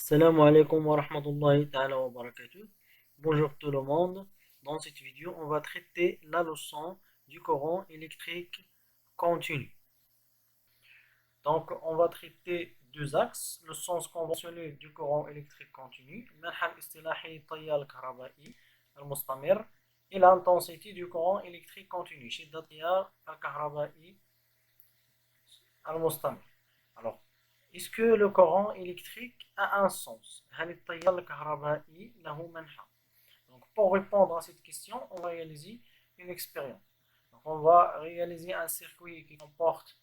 Salam alaikum wa rahmatullahi ta'ala wa barakatuh. Bonjour tout le monde. Dans cette vidéo, on va traiter la leçon du courant électrique continu. Donc, on va traiter deux axes. Le sens conventionnel du courant électrique continu, المنحى الاصطلاحي التيار الكهربائي المستمر, et l'intensité du courant électrique continu, شدة التيار الكهربائي المستمر. Alors, est-ce que le courant électrique a un sens? هل التيار الكهربائي له منحى? Donc, pour répondre à cette question, on va réaliser une expérience. Donc, on va réaliser un circuit qui comporte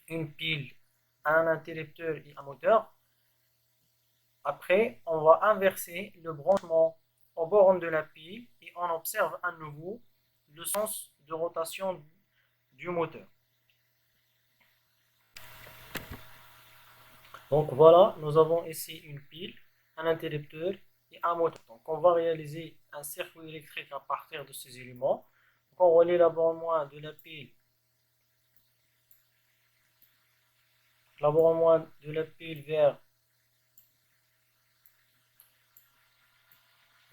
une pile, un interrupteur et un moteur. Après, on va inverser le branchement aux bornes de la pile et on observe à nouveau le sens de rotation du moteur. Donc voilà, nous avons ici une pile, un interrupteur et un moteur. Donc on va réaliser un circuit électrique à partir de ces éléments. Donc on relie la borne moins de la pile,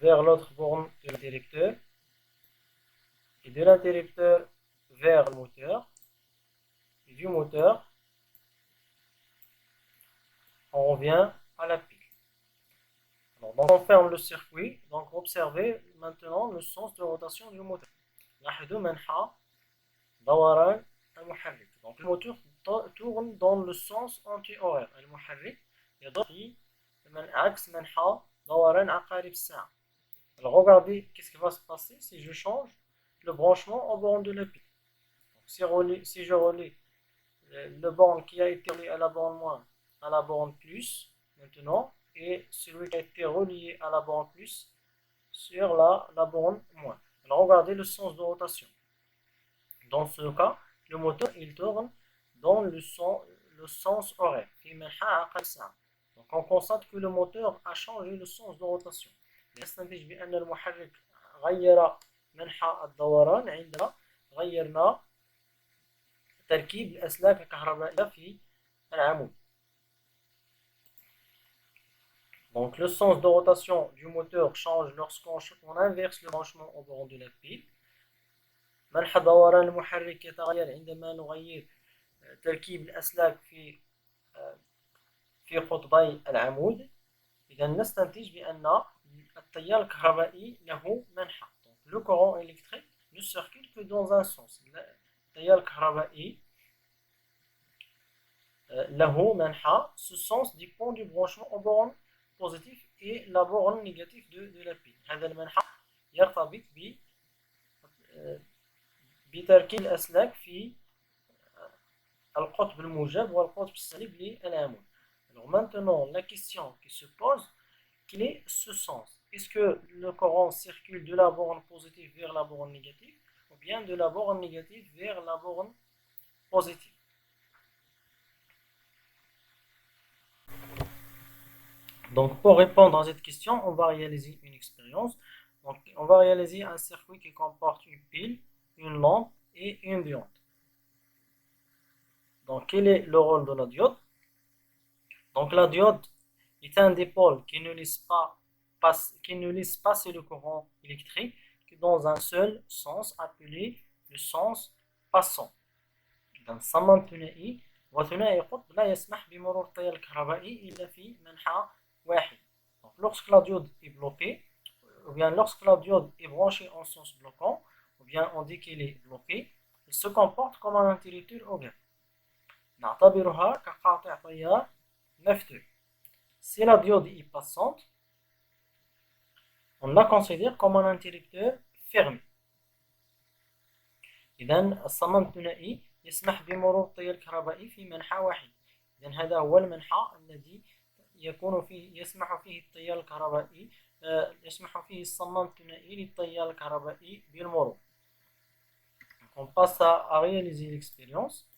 vers l'autre borne de l'interrupteur et de l'interrupteur vers le moteur et du moteur on revient à la pile. Alors, donc on ferme le circuit. Donc observez maintenant le sens de rotation du moteur. لاحظوا منحى دوران المحرك. Donc le moteur tourne dans le sens anti-horaire. المحرك يدور في عكس منحى دوران عقارب الساعة. Alors regardez qu'est-ce qui va se passer si je change le branchement au borne de la pile. Donc, si je relie le borne qui a été relié à la borne moins à la borne plus maintenant, et celui qui a été relié à la borne plus sur la borne moins. Alors regardez le sens de rotation. Dans ce cas, le moteur il tourne dans le sens horaire. Donc on constate que le moteur a changé le sens de rotation. نستنتج بأن المحرك غير منحى الدوران عندما غيرنا تركيب الأسلاك الكهربائية في العمود. Donc le sens de rotation du moteur change lorsqu'on inverse le branchement au borne de la pile. منحى دوران المحرك يتغير عندما نغير تركيب الأسلاك في قطبي العمود. إذا نستنتج بأن التيار الكهربائي له منحى. Donc le courant électrique ne circule que dans un sens. التيار الكهربائي له منحى. Ce sens dépend du branchement au borne positif et la borne négative de la pile. هذا المنحى يرتبط بتركيب الأسلاك في القطب الموجب والقطب السالب للعمود. Alors maintenant, la question qui se pose, quel est ce sens? Est-ce que le courant circule de la borne positive vers la borne négative ou bien de la borne négative vers la borne positive? Donc pour répondre à cette question, on va réaliser une expérience. Donc on va réaliser un circuit qui comporte une pile, une lampe et une diode. Donc quel est le rôle de la diode? Donc la diode est un dipôle qui ne laisse passer le courant électrique que dans un seul sens appelé le sens passant. إذا صمم ثنائي وثنائي قطب لا يسمح بمرور التيار الكهربائي إلا في منحى واحد. Donc lorsque la diode est bloquée, ou bien lorsque la diode est branchée en sens bloquant, ou bien on dit qu'elle est bloquée, elle se comporte comme un interrupteur ouvert. نعتبرها كقاطع تيار مفتوح. Si la diode est passante, on la considère comme un interrupteur fermé. إذن الصمام الثنائي يسمح بمرور التيار الكهربائي في منحى واحد. إذن هذا هو المنحى الذي يسمح فيه التيار الكهربائي يسمح فيه الصمام الثنائي للتيار الكهربائي بالمرور. On passe à réaliser l'expérience.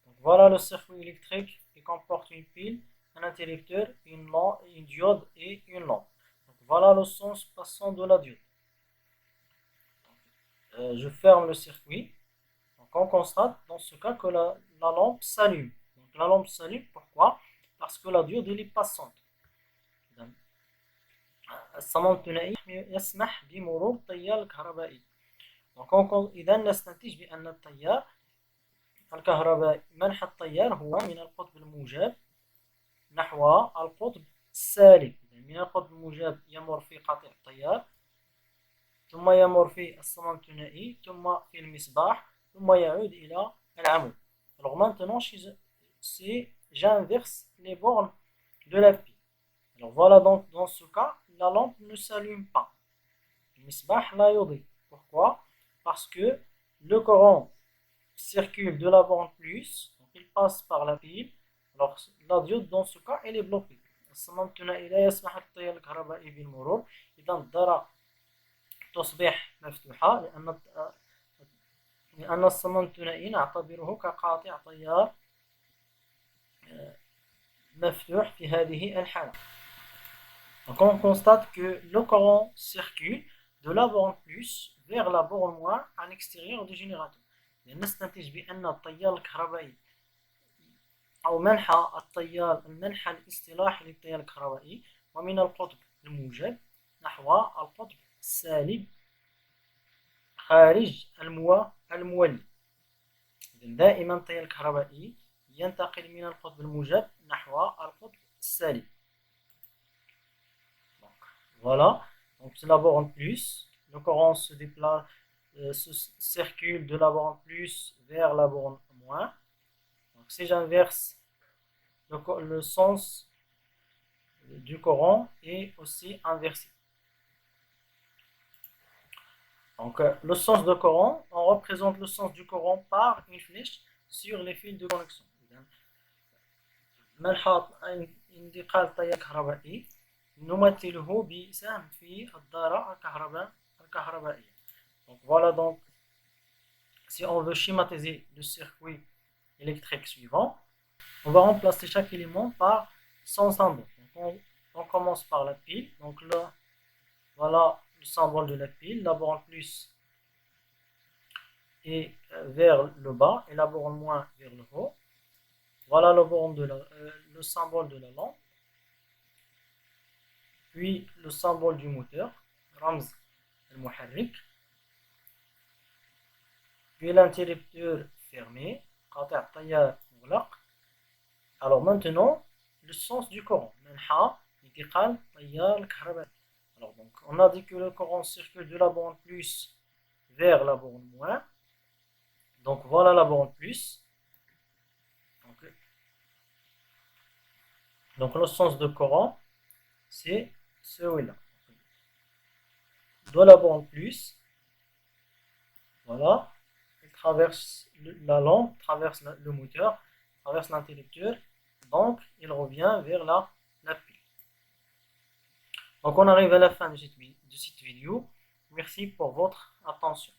Donc voilà le circuit électrique qui comporte une pile, un interrupteur, une diode et une lampe. Donc voilà le sens passant de la diode. Je ferme le circuit. Donc on constate dans ce cas que la lampe s'allume. Donc la lampe s'allume, pourquoi? Parce que la diode elle est passante. الصمام الثنائي يسمح بمرور التيار الكهربائي. دونك إذا نستنتج بأن التيار الكهربائي منحى التيار هو من القطب الموجب نحو القطب السالب. من القطب الموجب يمر في قاطع التيار، ثم يمر في الصمام الثنائي، ثم في المصباح، ثم يعود إلى العمود. Alors maintenant, j'inverse les bornes de la pile. Alors voilà, donc dans ce cas, la lampe ne s'allume pas. Le misbah la yodi. Pourquoi? Parce que le courant circule de la borne plus, donc il passe par la pile. Alors la diode dans ce cas elle est bloquée. الصمام الثنائي لا يسمح للتيار الكهربائي بالمرور، إذا الدارة تصبح مفتوحة لأن الصمام الثنائي نعتبره كقاطع تيار مفتوح في هذه الحالة. Donc on constate que le courant circule de la borne plus vers la borne moins à l'extérieur du générateur. نستنتج بأن التيار الكهربائي أو منحى التيار المنحى الاصطلاحي للتيار الكهربائي ومن القطب الموجب نحو القطب السالب خارج المولي. دائما التيار الكهربائي ينتقل من القطب الموجب نحو القطب السالب. Voilà, donc c'est la borne plus, le courant se déplace, se circule de la borne plus vers la borne moins. Donc si j'inverse le sens du courant est aussi inversé. Donc le sens de courant, on représente le sens du courant par une flèche sur les fils de connexion. منحى انتقال التيار الكهربائي نمثله بسهم في الدارة الكهربائية. Donc voilà, donc si on veut schématiser le circuit électrique suivant, on va remplacer chaque élément par son symbole. Donc on commence par la pile. Donc là, voilà le symbole de la pile. La borne plus est vers le bas et la borne moins vers le haut. Voilà le symbole de la lampe. Puis le symbole du moteur, رمز المحرك. Puis l'interrupteur fermé, قاطع التيار مغلق. Alors maintenant, le sens du courant, منحى انتقال التيار الكهربائي. Alors donc, on a dit que le courant circule de la borne plus vers la borne moins. Donc voilà la borne plus. Donc le sens de courant, c'est celui-là. De la borne plus, voilà, il traverse la lampe, traverse le moteur, traverse l'interrupteur, donc il revient vers la pile. Donc on arrive à la fin de cette vidéo. Merci pour votre attention.